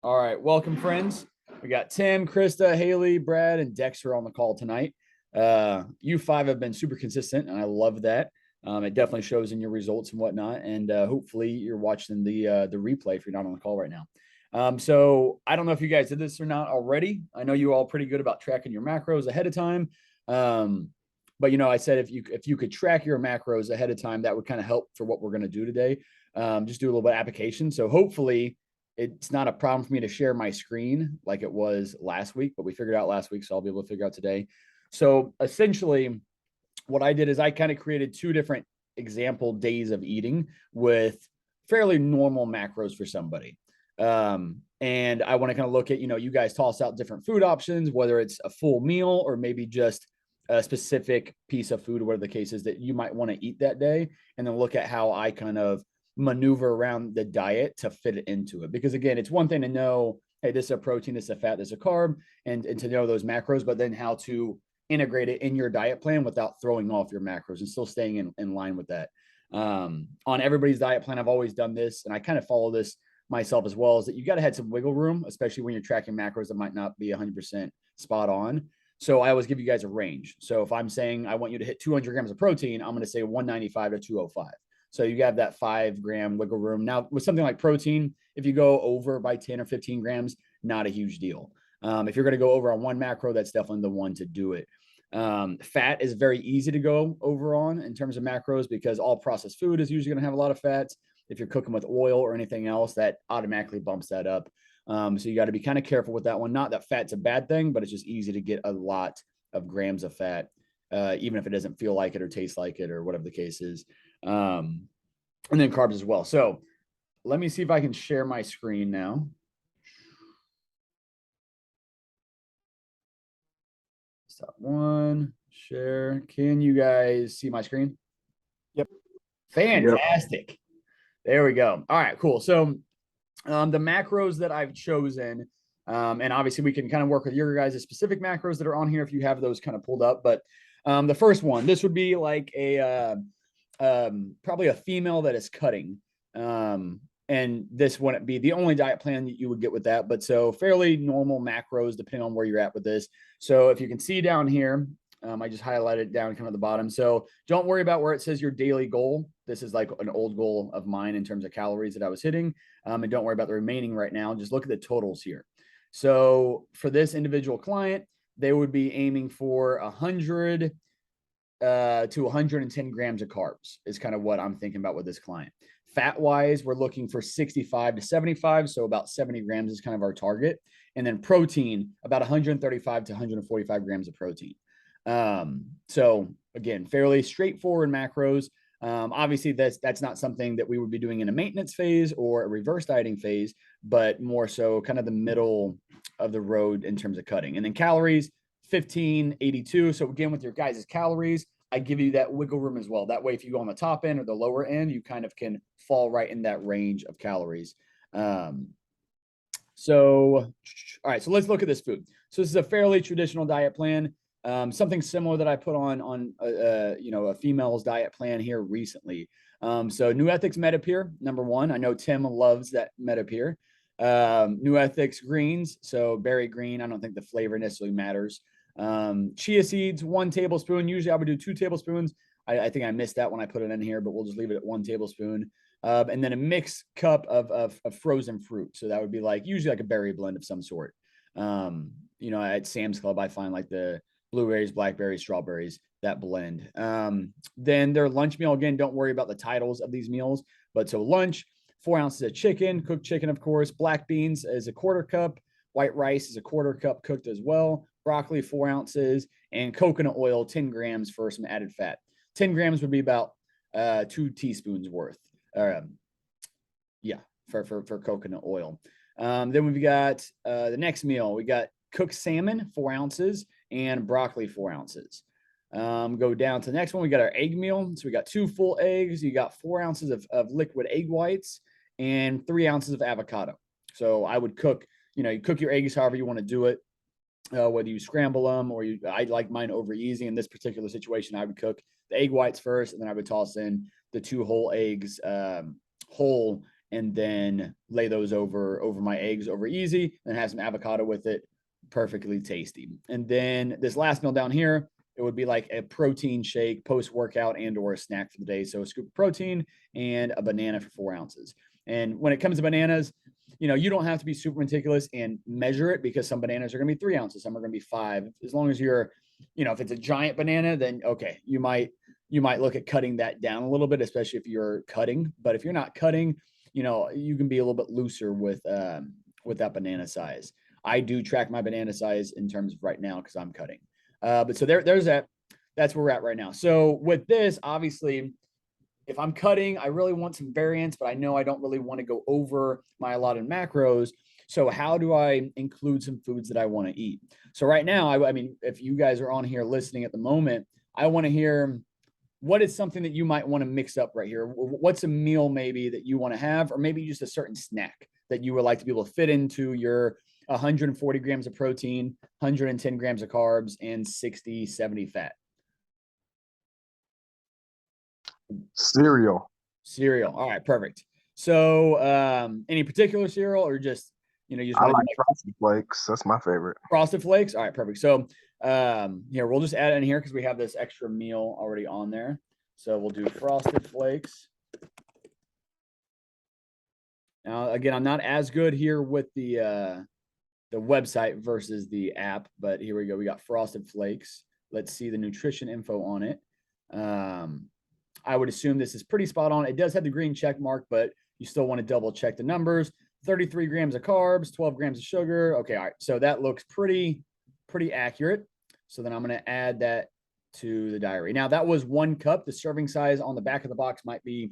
All right, welcome, friends. We got Tim, Krista, Haley, Brad, and Dexter on the call tonight. You five have been super consistent, and I love that. It definitely shows in your results and whatnot. And hopefully, you're watching the replay if you're not on the call right now. So I don't know if you guys did this or not already. I know you all pretty good about tracking your macros ahead of time. But I said if you could track your macros ahead of time, that would kind of help for what we're going to do today. Just do a little bit of application. So hopefully it's not a problem for me to share my screen like it was last week, but we figured out last week, so I'll be able to figure out today. So essentially, what I did is I kind of created two different example days of eating with fairly normal macros for somebody. And I want to kind of look at, you guys toss out different food options, whether it's a full meal or maybe just a specific piece of food, whatever the case is that you might want to eat that day, and then look at how I kind of maneuver around the diet to fit it into it. Because again, it's one thing to know, hey, this is a protein, this is a fat, this is a carb, and to know those macros, but then how to integrate it in your diet plan without throwing off your macros and still staying in line with that. On everybody's diet plan, I've always done this, and I kind of follow this myself as well, is that you got to have some wiggle room, especially when you're tracking macros that might not be 100% spot on. So I always give you guys a range. So if I'm saying I want you to hit 200 grams of protein, I'm going to say 195 to 205. So you have that 5 gram wiggle room. Now, with something like protein, if you go over by 10 or 15 grams, not a huge deal. If you're going to go over on one macro, that's definitely the one to do it. Fat is very easy to go over on in terms of macros because all processed food is usually going to have a lot of fats. If you're cooking with oil or anything else, that automatically bumps that up. So you got to be kind of careful with that one. Not that fat's a bad thing, but it's just easy to get a lot of grams of fat, even if it doesn't feel like it or taste like it or whatever the case is. And then carbs as well. So let me see if I can share my screen now. Stop one, share. Can you guys see my screen? Yep. Yep. Fantastic. There we go. All right, cool. So the macros that I've chosen, and obviously we can kind of work with your guys' specific macros that are on here if you have those kind of pulled up. But the first one, this would be like probably a female that is cutting. And this wouldn't be the only diet plan that you would get with that, but so fairly normal macros depending on where you're at with this. So if you can see down here, I just highlighted down kind of the bottom. So don't worry about where it says your daily goal. This is like an old goal of mine in terms of calories that I was hitting. And don't worry about the remaining right now. Just look at the totals here. So for this individual client, they would be aiming for 100 to 110 grams of carbs is kind of what I'm thinking about with this client. Fat wise, we're looking for 65 to 75. So about 70 grams is kind of our target. And then protein, about 135 to 145 grams of protein. So again, fairly straightforward macros. Obviously, that's not something that we would be doing in a maintenance phase or a reverse dieting phase, but more so kind of the middle of the road in terms of cutting. And then calories, 1582. So again, with your guys' calories, I give you that wiggle room as well. That way, if you go on the top end or the lower end, you kind of can fall right in that range of calories. All right, so let's look at this food. So this is a fairly traditional diet plan. Something similar that I put on a female's diet plan here recently. So New Ethics Metapure, number one. I know Tim loves that Metapure. New Ethics greens, so berry green. I don't think the flavor necessarily matters. Chia seeds, 1 tablespoon. Usually I would do 2 tablespoons. I think I missed that when I put it in here, but we'll just leave it at 1 tablespoon. And then a mixed cup of frozen fruit. So that would be like usually like a berry blend of some sort. At Sam's Club, I find like the blueberries, blackberries, strawberries, that blend. Then their lunch meal, again, don't worry about the titles of these meals. But so lunch, 4 ounces of chicken, cooked chicken, of course. Black beans is a 1/4 cup. White rice is a 1/4 cup cooked as well. Broccoli, 4 ounces. And coconut oil, 10 grams for some added fat. 10 grams would be about 2 teaspoons worth. For coconut oil. Then we've got the next meal. We got cooked salmon, 4 ounces, and broccoli, 4 ounces. Go down to the next one. We got our egg meal. So we got 2 full eggs. You got 4 ounces of liquid egg whites and 3 ounces of avocado. So I would cook, you cook your eggs however you want to do it. Whether you scramble them or I like mine over easy. In this particular situation, I would cook the egg whites first, and then I would toss in the 2 whole eggs whole and then lay those over my eggs over easy, and have some avocado with it. Perfectly tasty. And then this last meal down here, it would be like a protein shake post-workout and or a snack for the day. So a scoop of protein and a banana for 4 ounces. And when it comes to bananas, you don't have to be super meticulous and measure it, because some bananas are going to be 3 ounces, some are going to be 5. As long as you're, if it's a giant banana, then okay, you might look at cutting that down a little bit, especially if you're cutting. But if you're not cutting, you can be a little bit looser with that banana size. I do track my banana size in terms of right now because I'm cutting. But so there's that. That's where we're at right now. So with this, obviously, if I'm cutting, I really want some variance, but I know I don't really want to go over my allotted macros. So how do I include some foods that I want to eat? So right now, I mean, if you guys are on here listening at the moment, I want to hear what is something that you might want to mix up right here. What's a meal maybe that you want to have, or maybe just a certain snack that you would like to be able to fit into your 140 grams of protein, 110 grams of carbs, and 60, 70 fat. Cereal. Cereal. All right, perfect. So any particular cereal, or just, you just I want to like Frosted Flakes. That's my favorite. Frosted Flakes? All right, perfect. So here, we'll just add it in here because we have this extra meal already on there. So we'll do Frosted Flakes. Now, again, I'm not as good here with the website versus the app, but here we go. We got Frosted Flakes. Let's see the nutrition info on it. I would assume this is pretty spot on. It does have the green check mark, but you still want to double check the numbers. 33 grams of carbs, 12 grams of sugar. Okay, all right. So that looks pretty accurate. So then I'm going to add that to the diary. Now, that was 1 cup. The serving size on the back of the box might be,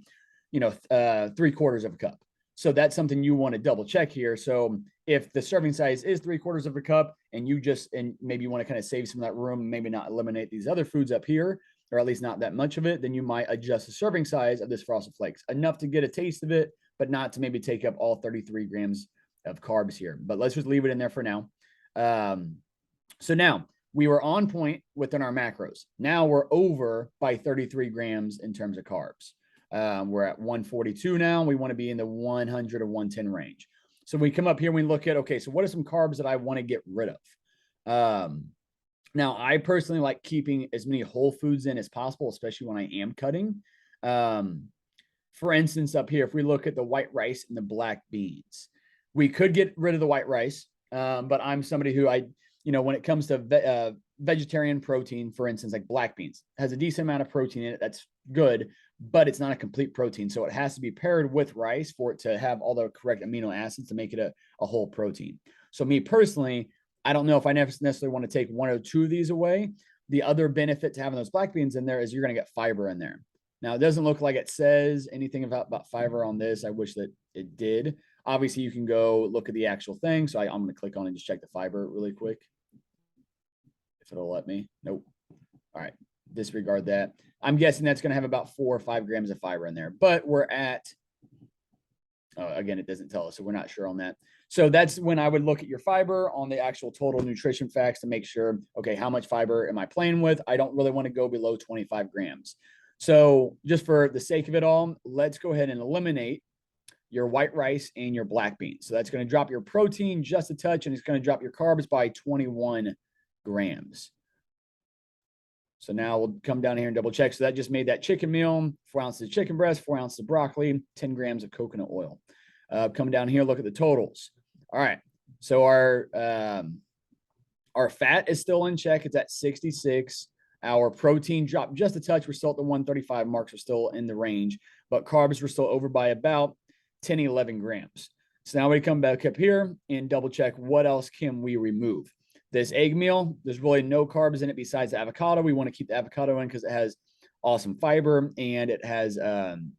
3/4 of a cup. So that's something you want to double check here. So if the serving size is 3/4 of a cup, and maybe you want to kind of save some of that room, maybe not eliminate these other foods up here, or at least not that much of it, then you might adjust the serving size of this Frosted Flakes enough to get a taste of it, but not to maybe take up all 33 grams of carbs here. But let's just leave it in there for now. So now we were on point within our macros. Now we're over by 33 grams in terms of carbs. We're at 142 now. We want to be in the 100 or 110 range. So we come up here and we look at, okay, so what are some carbs that I want to get rid of? Now, I personally like keeping as many whole foods in as possible, especially when I am cutting. For instance, up here, if we look at the white rice and the black beans, we could get rid of the white rice. But I'm somebody who when it comes to vegetarian protein, for instance, like black beans, has a decent amount of protein in it. That's good, but it's not a complete protein. So it has to be paired with rice for it to have all the correct amino acids to make it a whole protein. So me personally, I don't know if I necessarily want to take 1 or 2 of these away. The other benefit to having those black beans in there is you're going to get fiber in there. Now, it doesn't look like it says anything about fiber on this. I wish that it did. Obviously, you can go look at the actual thing. So I'm going to click on and just check the fiber really quick. If it'll let me. Nope. All right. Disregard that. I'm guessing that's going to have about 4 or 5 grams of fiber in there. But we're at, again, it doesn't tell us, so we're not sure on that. So that's when I would look at your fiber on the actual total nutrition facts to make sure, okay, how much fiber am I playing with? I don't really want to go below 25 grams. So just for the sake of it all, let's go ahead and eliminate your white rice and your black beans. So that's going to drop your protein just a touch, and it's going to drop your carbs by 21 grams. So now we'll come down here and double check. So that just made that chicken meal, 4 ounces of chicken breast, 4 ounces of broccoli, 10 grams of coconut oil. Come down here, look at the totals. All right. So our fat is still in check. It's at 66. Our protein dropped just a touch. We're still at the 135 marks. We're still in the range, but carbs were still over by about 10, 11 grams. So now we come back up here and double check what else can we remove. This egg meal, there's really no carbs in it besides the avocado. We want to keep the avocado in because it has awesome fiber and it has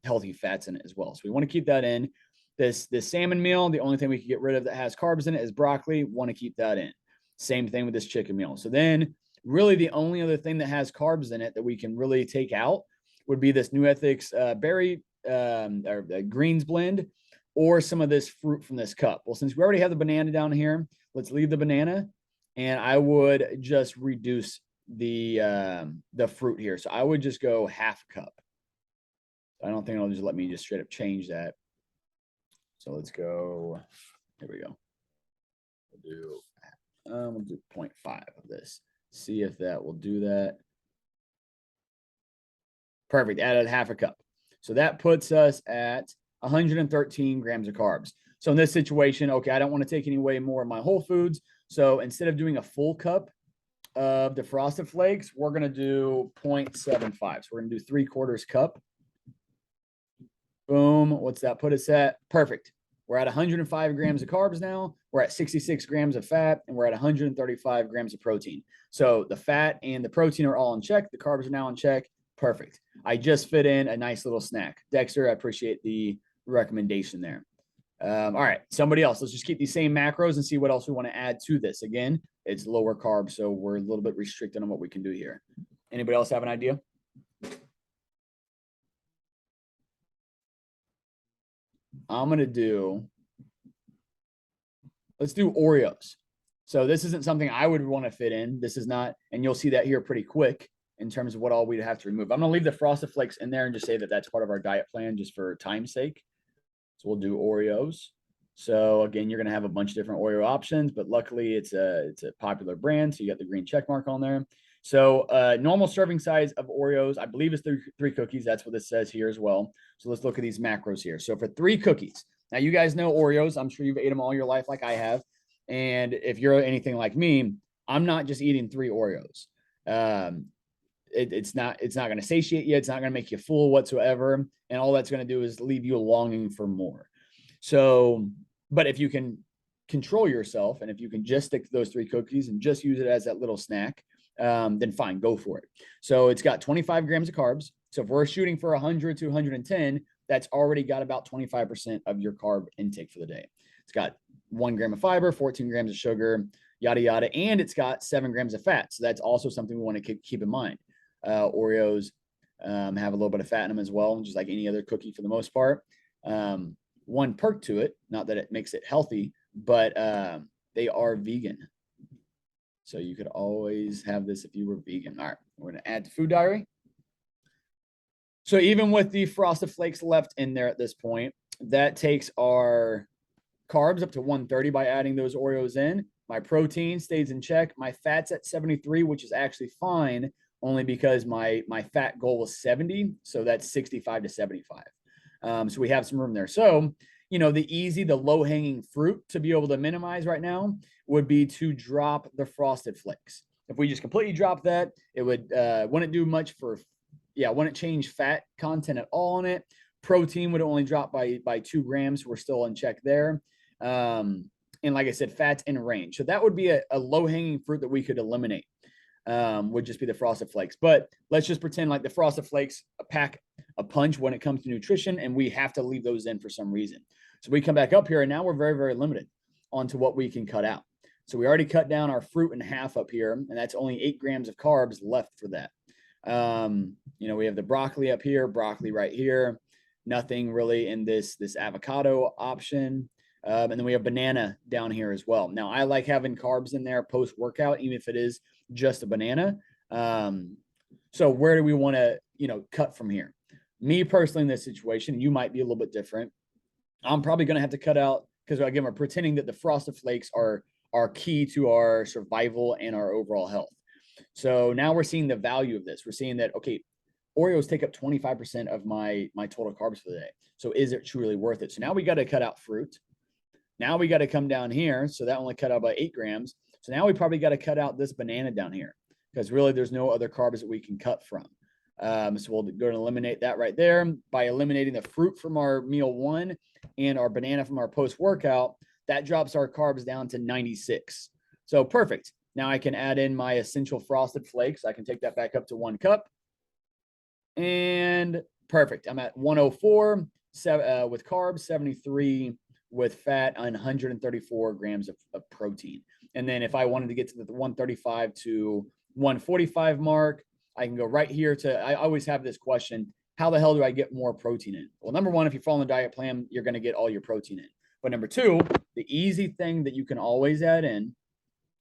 healthy fats in it as well. So we want to keep that in. This salmon meal, the only thing we can get rid of that has carbs in it is broccoli. Want to keep that in. Same thing with this chicken meal. So then really the only other thing that has carbs in it that we can really take out would be this New Ethics berry or greens blend, or some of this fruit from this cup. Well, since we already have the banana down here, let's leave the banana, and I would just reduce the fruit here. So I would just go half cup. I don't think it'll just let me just straight up change that. So let's go. Here we go. We'll do 0.5 of this. See if that will do that. Perfect. Added half a cup. So that puts us at 113 grams of carbs. So in this situation, okay, I don't want to take any way more of my whole foods. So instead of doing a full cup of the Frosted Flakes, we're going to do 0.75. So we're going to do 3/4 cup. Boom. What's that put us at? Perfect. We're at 105 grams of carbs now. We're at 66 grams of fat, and we're at 135 grams of protein. So the fat and the protein are all in check. The carbs are now in check. Perfect. I just fit in a nice little snack. Dexter, I appreciate the recommendation there. All right, somebody else. Let's just keep these same macros and see what else we want to add to this. Again, it's lower carb, so we're a little bit restricted on what we can do here. Anybody else have an idea? I'm going to do, let's do Oreos. So this isn't something I would want to fit in. This is not, and you'll see that here pretty quick in terms of what all we'd have to remove. I'm going to leave the Frosted Flakes in there and just say that that's part of our diet plan just for time's sake. So we'll do Oreos. So again, you're going to have a bunch of different Oreo options, but luckily it's a popular brand. So you got the green check mark on there. So normal serving size of Oreos, I believe is three cookies. That's what this says here as well. So let's look at these macros here. So for 3 cookies, now you guys know Oreos. I'm sure you've ate them all your life like I have. And if you're anything like me, I'm not just eating 3 Oreos. It's not going to satiate you. It's not going to make you full whatsoever. And all that's going to do is leave you longing for more. So, but if you can control yourself and if you can just stick to those 3 cookies and just use it as that little snack, then fine, go for it. So it's got 25 grams of carbs. So if we're shooting for 100 to 110, that's already got about 25% of your carb intake for the day. It's got 1 gram of fiber, 14 grams of sugar, yada, yada. And it's got 7 grams of fat. So that's also something we want to keep in mind. Oreos have a little bit of fat in them as well, just like any other cookie for the most part. One perk to it, not that it makes it healthy, but they are vegan. So you could always have this if you were vegan. All right, we're going to add to food diary. So even with the Frosted Flakes left in there at this point, that takes our carbs up to 130 by adding those Oreos in. My protein stays in check. My fat's at 73, which is actually fine, only because my fat goal was 70. So that's 65 to 75. So we have some room there. So, you know, the low hanging fruit to be able to minimize right now would be to drop the Frosted Flakes. If we just completely drop that, it wouldn't do much wouldn't change fat content at all in it. Protein would only drop by 2 grams. We're still in check there. And like I said, fat's in range. So that would be a low hanging fruit that we could eliminate. Would just be the Frosted Flakes. But let's just pretend like the Frosted Flakes pack a punch when it comes to nutrition, and we have to leave those in for some reason. So we come back up here, and now we're very, very limited onto what we can cut out. So we already cut down our fruit in half up here, and that's only 8 grams of carbs left for that. We have the broccoli up here, broccoli right here, nothing really in this avocado option. And then we have banana down here as well. Now, I like having carbs in there post-workout, even if it is just a banana. So where do we want to, cut from here? Me personally in this situation, you might be a little bit different. I'm probably going to have to cut out, because again, we're pretending that the Frosted Flakes are key to our survival and our overall health. So now we're seeing the value of this. We're seeing that, okay, Oreos take up 25% of my total carbs for the day. So is it truly worth it? So now we got to cut out fruit. Now we got to come down here. So that only cut out by 8 grams. So now we probably got to cut out this banana down here, because really there's no other carbs that we can cut from. So we'll go and eliminate that right there. By eliminating the fruit from our meal 1 and our banana from our post-workout, that drops our carbs down to 96. So perfect. Now I can add in my essential Frosted Flakes. I can take that back up to 1 cup. And perfect. I'm at 104 with carbs, 73 with fat, and 134 grams of protein. And then if I wanted to get to the 135 to 145 mark, I can go right here I always have this question, how the hell do I get more protein in? Well, number 1, if you follow the diet plan, you're going to get all your protein in. But number 2, the easy thing that you can always add in,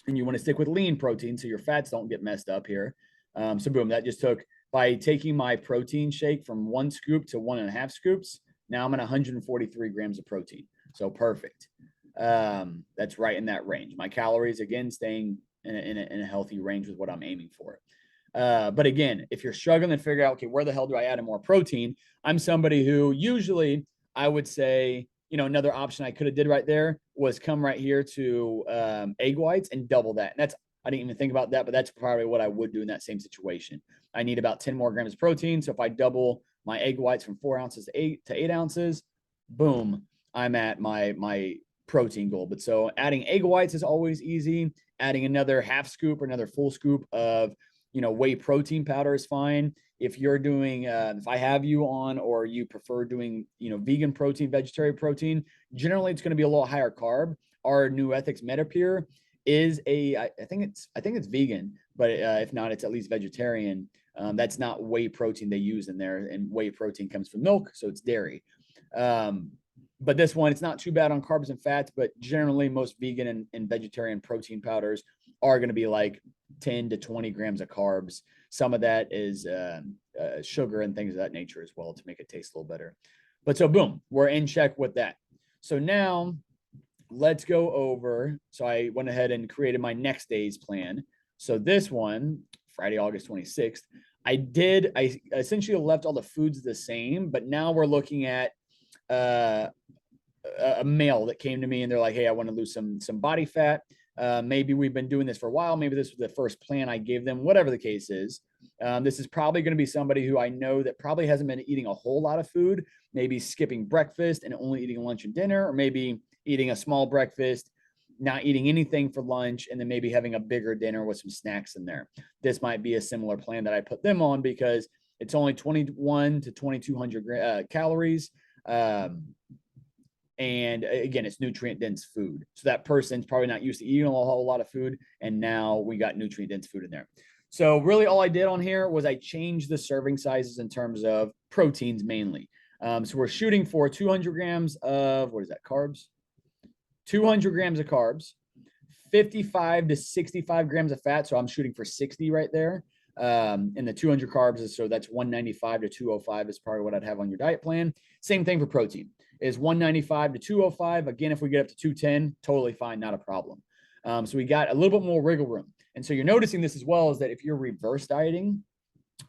and you want to stick with lean protein so your fats don't get messed up here. So boom, that just took, by taking my protein shake from 1 scoop to 1.5 scoops, now I'm at 143 grams of protein. So perfect. That's right in that range. My calories, again, staying in a healthy range with what I'm aiming for. But again, if you're struggling to figure out, okay, where the hell do I add in more protein? I'm somebody who usually I would say, another option I could have did right there was come right here to egg whites and double that. And I didn't even think about that, but that's probably what I would do in that same situation. I need about 10 more grams of protein. So if I double my egg whites from 4 ounces to 8 ounces, boom, I'm at my protein goal. But so adding egg whites is always easy. Adding another half scoop or another full scoop of whey protein powder is fine. If you're doing, if I have you on, or you prefer doing, vegan protein, vegetarian protein, generally it's going to be a little higher carb. Our New Ethics MetaPure is I think it's vegan, but if not, it's at least vegetarian. That's not whey protein they use in there, and whey protein comes from milk, so it's dairy. But this one, it's not too bad on carbs and fats, but generally most vegan and vegetarian protein powders are going to be like 10 to 20 grams of carbs. Some of that is sugar and things of that nature as well to make it taste a little better. But so boom, we're in check with that. So now let's go over. So I went ahead and created my next day's plan. So this one, Friday, August 26th, I essentially left all the foods the same, but now we're looking at a male that came to me and they're like, hey, I want to lose some body fat. Maybe we've been doing this for a while. Maybe this was the first plan I gave them, whatever the case is. This is probably going to be somebody who I know that probably hasn't been eating a whole lot of food, maybe skipping breakfast and only eating lunch and dinner, or maybe eating a small breakfast, not eating anything for lunch, and then maybe having a bigger dinner with some snacks in there. This might be a similar plan that I put them on because it's only 21 to 2,200 calories. And again, it's nutrient dense food. So that person's probably not used to eating a whole lot of food. And now we got nutrient dense food in there. So really all I did on here was I changed the serving sizes in terms of proteins mainly. So we're shooting for 200 grams of, what is that, carbs? 200 grams of carbs, 55 to 65 grams of fat. So I'm shooting for 60 right there. And the 200 carbs is, so that's 195 to 205 is probably what I'd have on your diet plan. Same thing for protein is 195 to 205. Again, if we get up to 210, totally fine, not a problem. So we got a little bit more wiggle room. And so you're noticing this as well, is that if you're reverse dieting,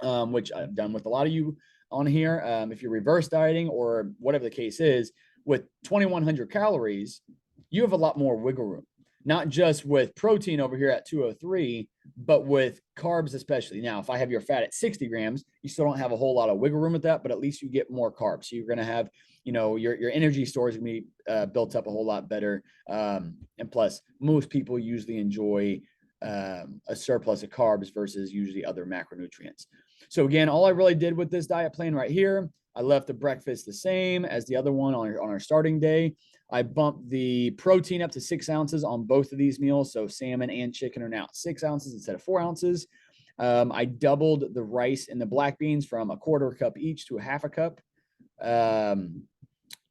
which I've done with a lot of you on here, if you're reverse dieting or whatever the case is, with 2,100 calories, you have a lot more wiggle room, not just with protein over here at 203, but with carbs especially. Now, if I have your fat at 60 grams, you still don't have a whole lot of wiggle room with that, but at least you get more carbs. So you're going to have, your energy stores going to be built up a whole lot better. And plus, most people usually enjoy a surplus of carbs versus usually other macronutrients. So again, all I really did with this diet plan right here, I left the breakfast the same as the other one on our starting day. I bumped the protein up to 6 ounces on both of these meals. So salmon and chicken are now at 6 ounces instead of 4 ounces. I doubled the rice and the black beans from a quarter cup each to a half a cup.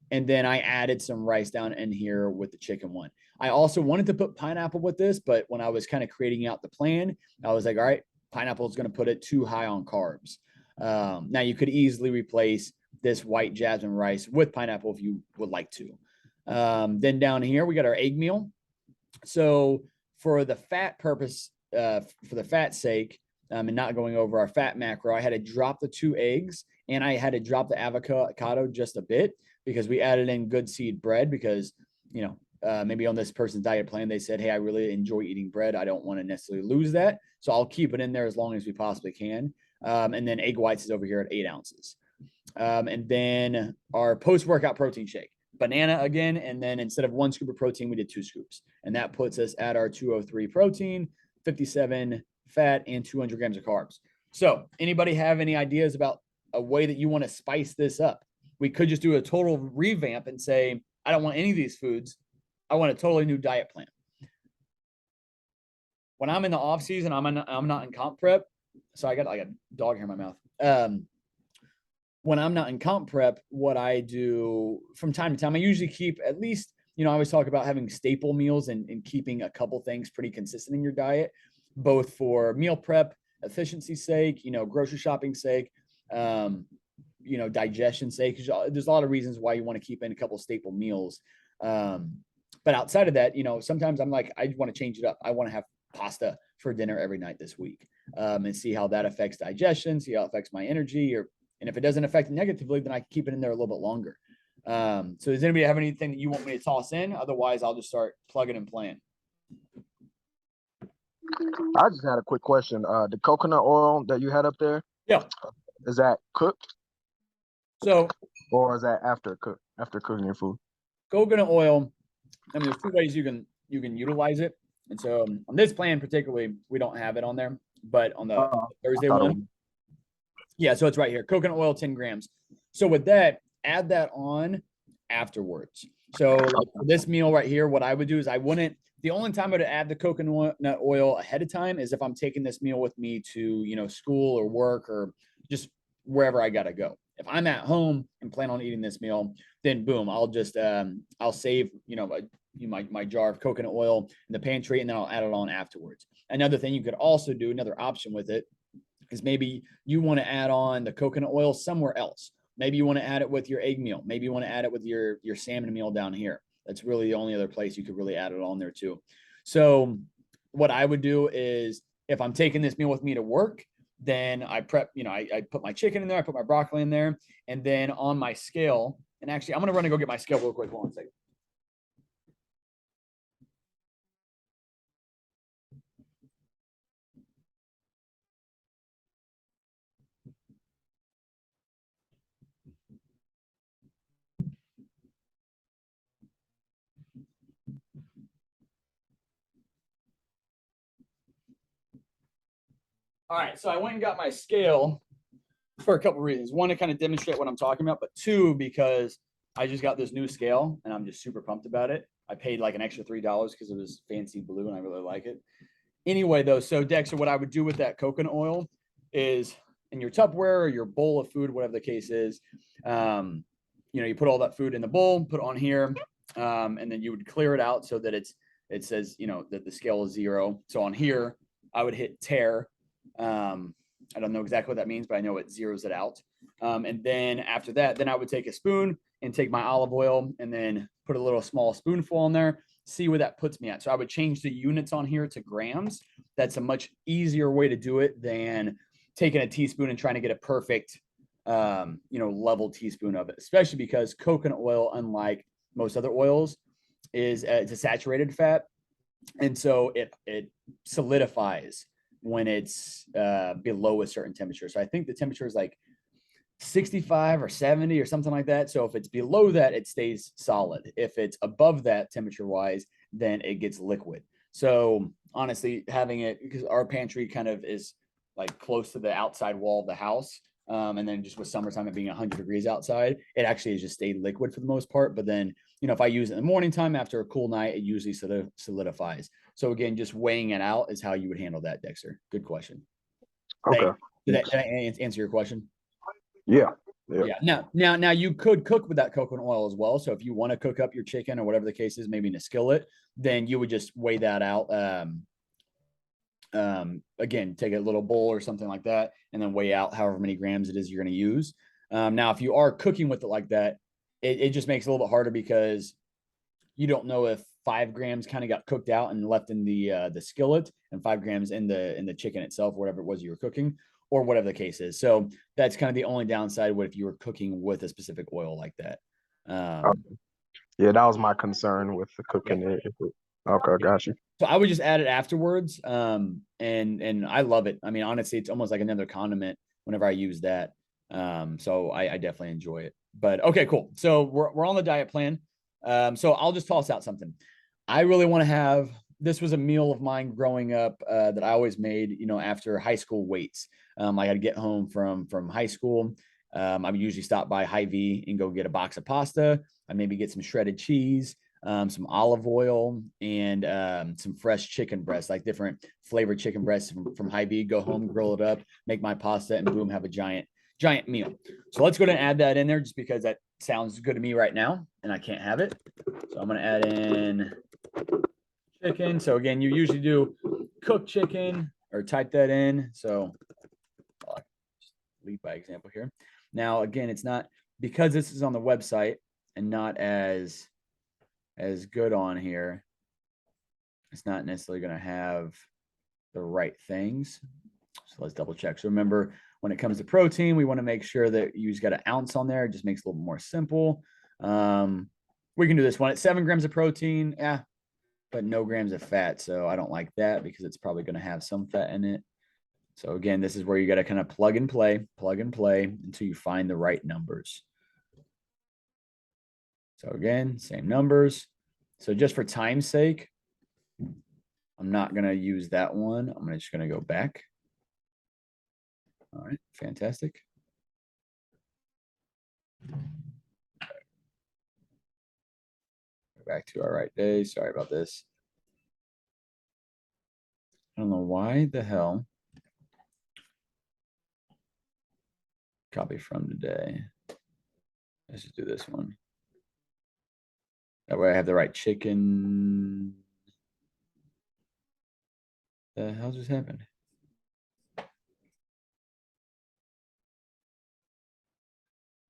And then I added some rice down in here with the chicken one. I also wanted to put pineapple with this, but when I was kind of creating out the plan, I was like, all right, pineapple is going to put it too high on carbs. Now you could easily replace this white jasmine rice with pineapple if you would like to. Then down here, we got our egg meal. So for the fat purpose, for the fat's sake, and not going over our fat macro, I had to drop the 2 eggs and I had to drop the avocado just a bit because we added in good seed bread because, maybe on this person's diet plan, they said, hey, I really enjoy eating bread. I don't want to necessarily lose that. So I'll keep it in there as long as we possibly can. And then egg whites is over here at 8 ounces. And then our post-workout protein shake, banana again. And then instead of 1 scoop of protein, we did 2 scoops. And that puts us at our 203 protein, 57 fat, and 200 grams of carbs. So anybody have any ideas about a way that you want to spice this up? We could just do a total revamp and say, I don't want any of these foods. I want a totally new diet plan. When I'm in the off season, I'm not in comp prep. So I got like a dog hair in my mouth. When I'm not in comp prep, what I do from time to time, I usually keep at least, I always talk about having staple meals and keeping a couple things pretty consistent in your diet, both for meal prep, efficiency's sake, grocery shopping sake, digestion sake. There's a lot of reasons why you want to keep in a couple staple meals. But outside of that, sometimes I'm like, I want to change it up. I want to have pasta for dinner every night this week, and see how that affects digestion, see how it affects my energy, and if it doesn't affect it negatively, then I can keep it in there a little bit longer. So does anybody have anything that you want me to toss in? Otherwise, I'll just start plugging and playing. I just had a quick question. The coconut oil that you had up there, Yeah. is that cooked So, or is that after cooking your food? coconut oil, I mean, there's two ways you can utilize it. And so on this plan particularly, we don't have it on there, but on the Thursday one, yeah, so it's right here. Coconut oil, 10 grams. So with that, add that on afterwards. So like for this meal right here, what I would do is the only time I would add the coconut oil ahead of time is if I'm taking this meal with me to, school or work or just wherever I got to go. If I'm at home and plan on eating this meal, then boom, I'll just, I'll save, my jar of coconut oil in the pantry and then I'll add it on afterwards. Another thing you could also do, another option with it, is maybe you want to add on the coconut oil somewhere else. Maybe you want to add it with your egg meal. Maybe you want to add it with your salmon meal down here. That's really the only other place you could really add it on there too. So what I would do is if I'm taking this meal with me to work, then I prep, I put my chicken in there, I put my broccoli in there, and then on my scale, and actually I'm going to run and go get my scale real quick. Hold on a second. All right, so I went and got my scale for a couple of reasons. One, to kind of demonstrate what I'm talking about, but two, because I just got this new scale and I'm just super pumped about it. I paid like an extra $3 because it was fancy blue and I really like it. Anyway, though, so Dexter, what I would do with that coconut oil is in your Tupperware or your bowl of food, whatever the case is, you put all that food in the bowl, put it on here, and then you would clear it out so that it says, that the scale is 0. So on here, I would hit tare. I don't know exactly what that means, but I know it zeroes it out. And then after that, then I would take a spoon and take my olive oil and then put a little small spoonful on there, see where that puts me at. So I would change the units on here to grams. That's a much easier way to do it than taking a teaspoon and trying to get a perfect, level teaspoon of it, especially because coconut oil, unlike most other oils, is it's a saturated fat. And so it solidifies when it's below a certain temperature. So I think the temperature is like 65 or 70 or something like that. So if it's below that, it stays solid. If it's above that temperature wise, then it gets liquid. So honestly, having it, because our pantry kind of is like close to the outside wall of the house. And then just with summertime, it being 100 degrees outside, it actually has just stayed liquid for the most part. But then, if I use it in the morning time after a cool night, it usually solidifies. So again, just weighing it out is how you would handle that, Dexter. Good question. Okay. Did I answer your question? Yeah. Now you could cook with that coconut oil as well. So if you want to cook up your chicken or whatever the case is, maybe in a skillet, then you would just weigh that out. Again, take a little bowl or something like that, and then weigh out however many grams it is you're going to use. Now, if you are cooking with it like that, it just makes it a little bit harder because you don't know if 5 grams kind of got cooked out and left in the skillet, and 5 grams in the chicken itself, whatever it was you were cooking, or whatever the case is. So that's kind of the only downside. What if you were cooking with a specific oil like that? Yeah, that was my concern with the cooking it. Okay, got you. So I would just add it afterwards. And I love it. I mean, honestly, it's almost like another condiment whenever I use that. So I definitely enjoy it. But okay, cool. So we're on the diet plan. So I'll just toss out something. I really want to have, this was a meal of mine growing up that I always made, after high school weights. I had to get home from high school. I would usually stop by Hy-Vee and go get a box of pasta. I maybe get some shredded cheese, some olive oil, and some fresh chicken breasts, like different flavored chicken breasts from Hy-Vee. Go home, grill it up, make my pasta, and boom, have a giant meal. So let's go ahead and add that in there just because that sounds good to me right now and I can't have it. So I'm going to add in chicken. So again, you usually do cooked chicken or type that in. So I'll lead by example here. Now, again, it's not, because this is on the website and not as as good on here. It's not necessarily going to have the right things. So let's double check. So remember, when it comes to protein, we want to make sure that you've got an ounce on there. It just makes it a little more simple. We can do this one at 7 grams of protein. Yeah, but no grams of fat. So I don't like that because it's probably going to have some fat in it. So again, this is where you got to kind of plug and play until you find the right numbers. So again, same numbers. So just for time's sake, I'm not going to use that one. I'm just going to go back. All right, fantastic. Go back to our right day. Sorry about this. I don't know why the hell. Copy from today. Let's just do this one. That way I have the right chicken. The hell just happened?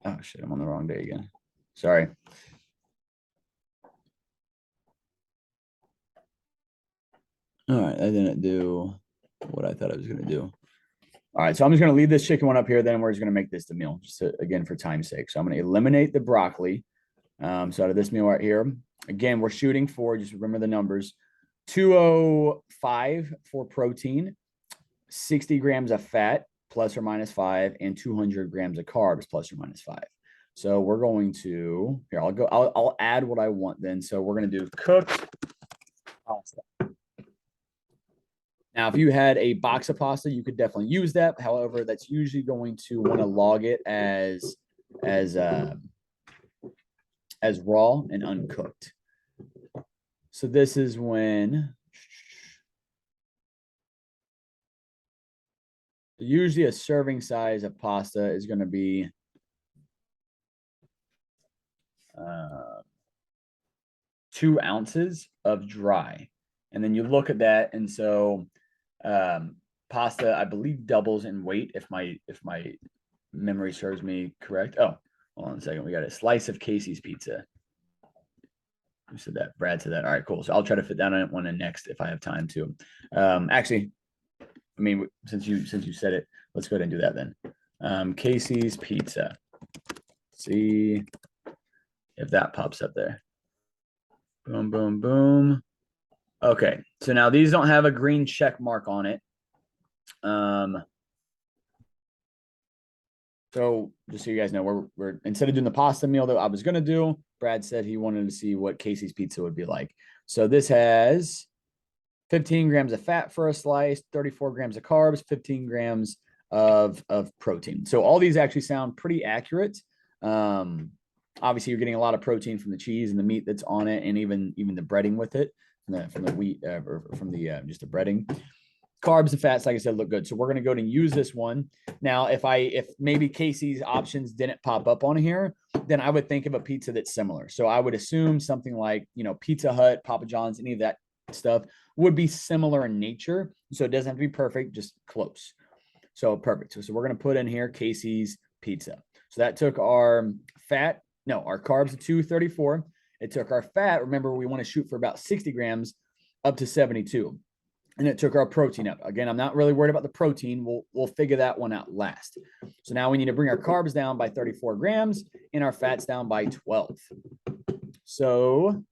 Oh shit, I'm on the wrong day again. Sorry. All right, I didn't do what I thought I was gonna do. All right, so I'm just gonna leave this chicken one up here. Then we're just gonna make this the meal, just to, again for time's sake. So I'm gonna eliminate the broccoli. So out of this meal right here, again, we're shooting for, just remember the numbers, 205 for protein, 60 grams of fat plus or minus 5, and 200 grams of carbs plus or minus 5. So we're going to, here, I'll add what I want then. So we're going to do cooked pasta. Now, if you had a box of pasta, you could definitely use that. However, that's usually going to want to log it as raw and uncooked. So this is when usually a serving size of pasta is going to be 2 ounces of dry. And then you look at that, and so pasta, I believe, doubles in weight if my memory serves me correct. Oh, hold on a second. We got a slice of Casey's pizza. Who said that? Brad said that. All right, cool. So I'll try to fit that on one in next if I have time to. Actually, I mean, since you said it, let's go ahead and do that then. Casey's pizza. See if that pops up there. Boom, boom, boom. Okay, so now these don't have a green check mark on it. So just so you guys know, we're instead of doing the pasta meal that I was gonna do, Brad said he wanted to see what Casey's pizza would be like. So this has 15 grams of fat for a slice, 34 grams of carbs, 15 grams of protein. So all these actually sound pretty accurate. Obviously, you're getting a lot of protein from the cheese and the meat that's on it, and even the breading with it from the wheat or from the just the breading. Carbs and fats, like I said, look good. So we're going to go ahead and use this one. Now, if maybe Casey's options didn't pop up on here, then I would think of a pizza that's similar. So I would assume something like, Pizza Hut, Papa John's, any of that stuff would be similar in nature. So it doesn't have to be perfect, just close. So perfect. So we're going to put in here Casey's pizza. So that took our fat, no, our carbs to 234. It took our fat. Remember, we want to shoot for about 60 grams up to 72. And it took our protein up. Again, I'm not really worried about the protein. We'll figure that one out last. So now we need to bring our carbs down by 34 grams and our fats down by 12. So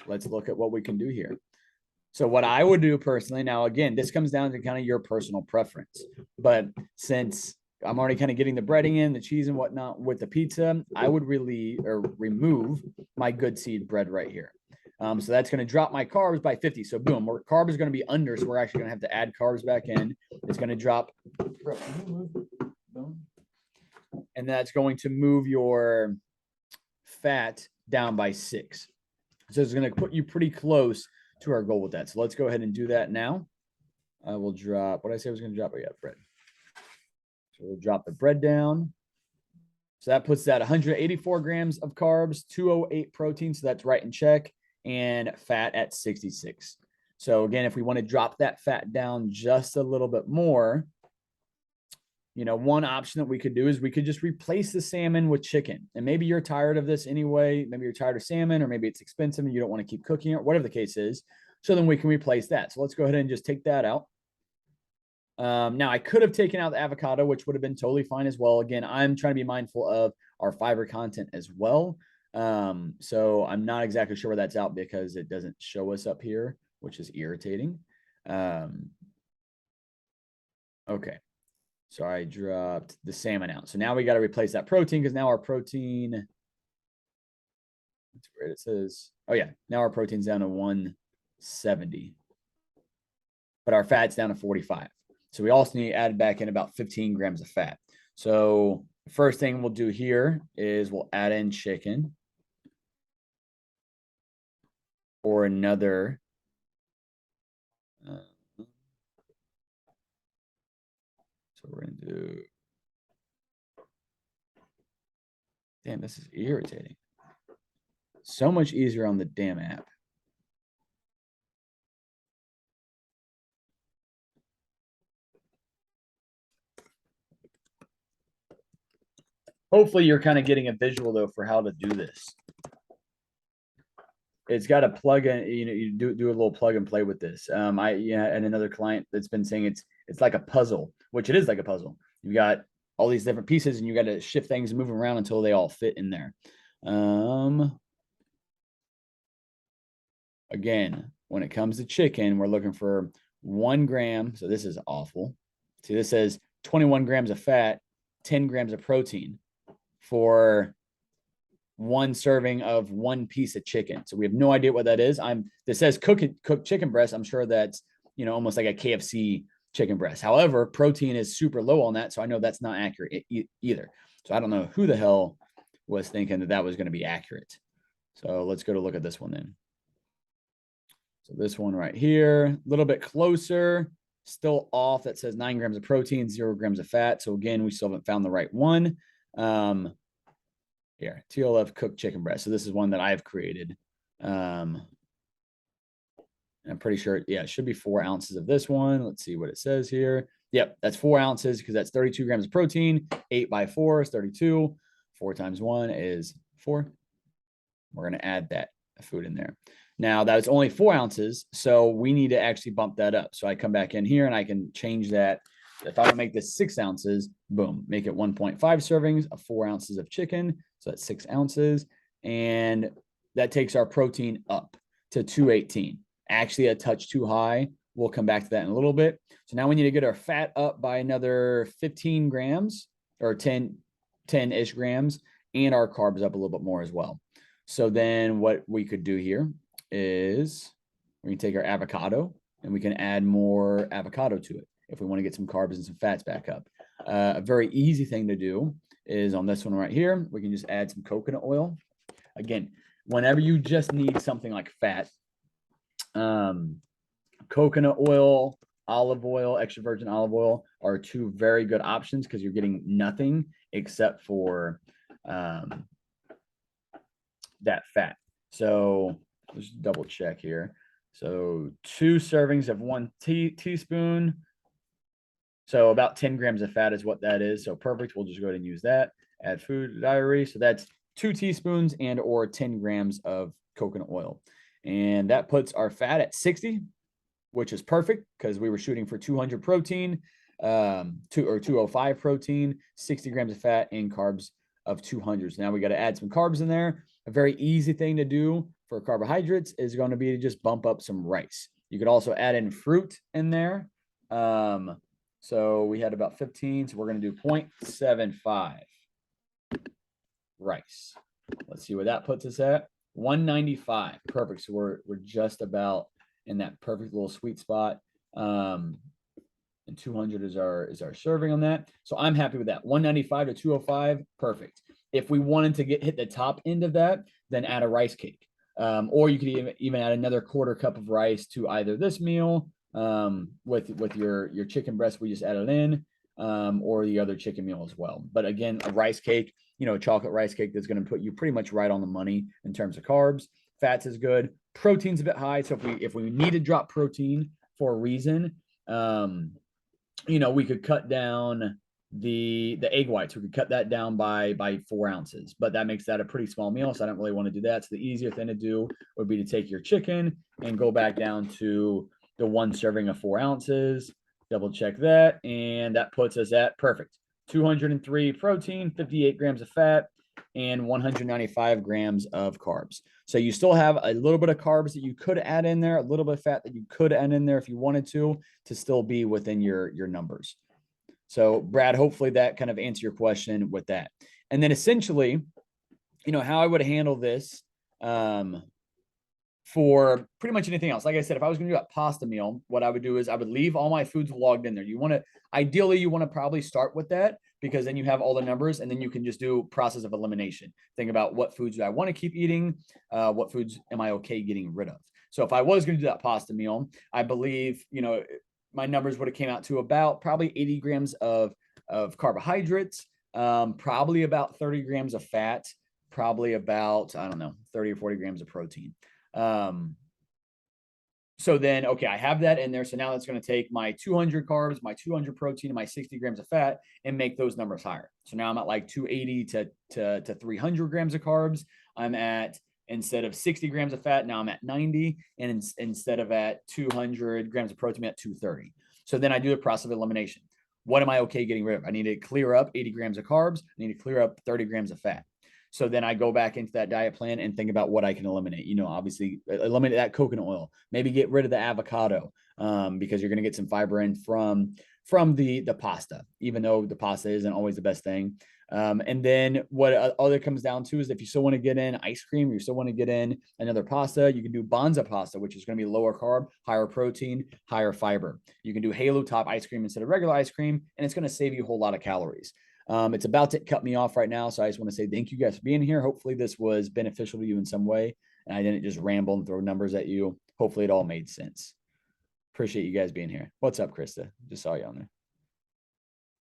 let's look at what we can do here. So what I would do personally, now again, this comes down to kind of your personal preference. But since I'm already kind of getting the breading in, the cheese and whatnot with the pizza, I would remove my good seed bread right here. So that's going to drop my carbs by 50. So boom, carb is going to be under. So we're actually going to have to add carbs back in. It's going to drop. And that's going to move your fat down by 6. So it's going to put you pretty close to our goal with that. So let's go ahead and do that now. I will drop, what did I say I was going to drop? Oh, yeah, bread. So we'll drop the bread down. So that puts that 184 grams of carbs, 208 protein. So that's right in check. And fat at 66. So again, if we want to drop that fat down just a little bit more, one option that we could do is we could just replace the salmon with chicken. And maybe you're tired of this anyway. Maybe you're tired of salmon, or maybe it's expensive and you don't want to keep cooking it, whatever the case is. So then we can replace that. So let's go ahead and just take that out. Now, I could have taken out the avocado, which would have been totally fine as well. Again, I'm trying to be mindful of our fiber content as well. So I'm not exactly sure where that's out because it doesn't show us up here, which is irritating. Okay. So I dropped the salmon out. So now we got to replace that protein because now our protein, that's where it says, oh yeah, now our protein's down to 170, but our fat's down to 45. So we also need to add back in about 15 grams of fat. So the first thing we'll do here is we'll add in chicken or another. So we're going to do, damn, this is irritating. So much easier on the damn app. Hopefully you're kind of getting a visual though for how to do this. It's got a plug in, you do a little plug and play with this. And another client that's been saying it's like a puzzle, which it is like a puzzle. You've got all these different pieces and you got to shift things and move them around until they all fit in there. Again, when it comes to chicken, we're looking for 1 gram. So this is awful. See, this says 21 grams of fat, 10 grams of protein for 1 serving of 1 piece of chicken. So we have no idea what that is. This says cooked chicken breast. I'm sure that's, almost like a KFC chicken breast. However, protein is super low on that. So I know that's not accurate either. So I don't know who the hell was thinking that was going to be accurate. So let's go to look at this one then. So this one right here, a little bit closer, still off. That says 9 grams of protein, 0 grams of fat. So again, we still haven't found the right one. Here, TLF cooked chicken breast. So this is one that I've created. I'm pretty sure, yeah, it should be 4 ounces of this one. Let's see what it says here. Yep, that's 4 ounces because that's 32 grams of protein. 8 by 4 is 32. 4 times 1 is 4. We're going to add that food in there. Now, that is only 4 ounces, so we need to actually bump that up. So I come back in here and I can change that. If I want to make this 6 ounces, boom, make it 1.5 servings of 4 ounces of chicken. So that's 6 ounces. And that takes our protein up to 218. Actually, a touch too high. We'll come back to that in a little bit. So now we need to get our fat up by another 15 grams or 10-ish grams, and our carbs up a little bit more as well. So then what we could do here is we can take our avocado and we can add more avocado to it if we want to get some carbs and some fats back up. A very easy thing to do is on this one right here, we can just add some coconut oil. Again, whenever you just need something like fat, coconut oil, olive oil, extra virgin olive oil are 2 very good options because you're getting nothing except for that fat. So let's double check here. So 2 servings of 1 teaspoon. So about 10 grams of fat is what that is. So perfect. We'll just go ahead and use that. Add food diary. So that's 2 teaspoons and or 10 grams of coconut oil. And that puts our fat at 60, which is perfect because we were shooting for 200 protein, 205 protein, 60 grams of fat, and carbs of 200. So now we got to add some carbs in there. A very easy thing to do for carbohydrates is going to be to just bump up some rice. You could also add in fruit in there. So we had about 15. So we're going to do 0.75 rice. Let's see what that puts us at. 195. Perfect. So we're just about in that perfect little sweet spot. And 200 is our serving on that. So I'm happy with that. 195 to 205. Perfect. If we wanted to hit the top end of that, then add a rice cake. Or you could even add another 1/4 cup of rice to either this meal with your chicken breast we just added in, or the other chicken meal as well. But again, a rice cake, chocolate rice cake that's going to put you pretty much right on the money in terms of carbs. Fats is good. Protein's a bit high. So if we need to drop protein for a reason, we could cut down the egg whites. We could cut that down by 4 ounces, but that makes that a pretty small meal. So I don't really want to do that. So the easier thing to do would be to take your chicken and go back down to the 1 serving of 4 ounces. Double check that. And that puts us at perfect 203 protein, 58 grams of fat, and 195 grams of carbs. So you still have a little bit of carbs that you could add in there, a little bit of fat that you could add in there if you wanted to still be within your numbers. So Brad, hopefully that kind of answer your question with that. And then essentially, how I would handle this for pretty much anything else. Like I said, if I was going to do a pasta meal, what I would do is I would leave all my foods logged in there. Ideally, you want to probably start with that, because then you have all the numbers, and then you can just do process of elimination. Think about what foods do I want to keep eating? What foods am I okay getting rid of? So if I was going to do that pasta meal, I believe, my numbers would have came out to about probably 80 grams of carbohydrates, probably about 30 grams of fat, probably about, 30 or 40 grams of protein. So then, okay, I have that in there. So now that's going to take my 200 carbs, my 200 protein, and my 60 grams of fat and make those numbers higher. So now I'm at like 280 to 300 grams of carbs. I'm at, instead of 60 grams of fat, now I'm at 90. And instead of at 200 grams of protein, I'm at 230. So then I do the process of elimination. What am I okay getting rid of? I need to clear up 80 grams of carbs. I need to clear up 30 grams of fat. So then I go back into that diet plan and think about what I can eliminate. Obviously eliminate that coconut oil, maybe get rid of the avocado, because you're going to get some fiber in from the pasta, even though the pasta isn't always the best thing. And then what other comes down to is if you still want to get in ice cream, you still want to get in another pasta, you can do Banza pasta, which is going to be lower carb, higher protein, higher fiber. You can do Halo Top ice cream instead of regular ice cream, and it's going to save you a whole lot of calories. It's about to cut me off right now, so I just want to say thank you guys for being here. Hopefully this was beneficial to you in some way, and I didn't just ramble and throw numbers at you. Hopefully it all made sense. Appreciate you guys being here. What's up, Krista? Just saw you on there.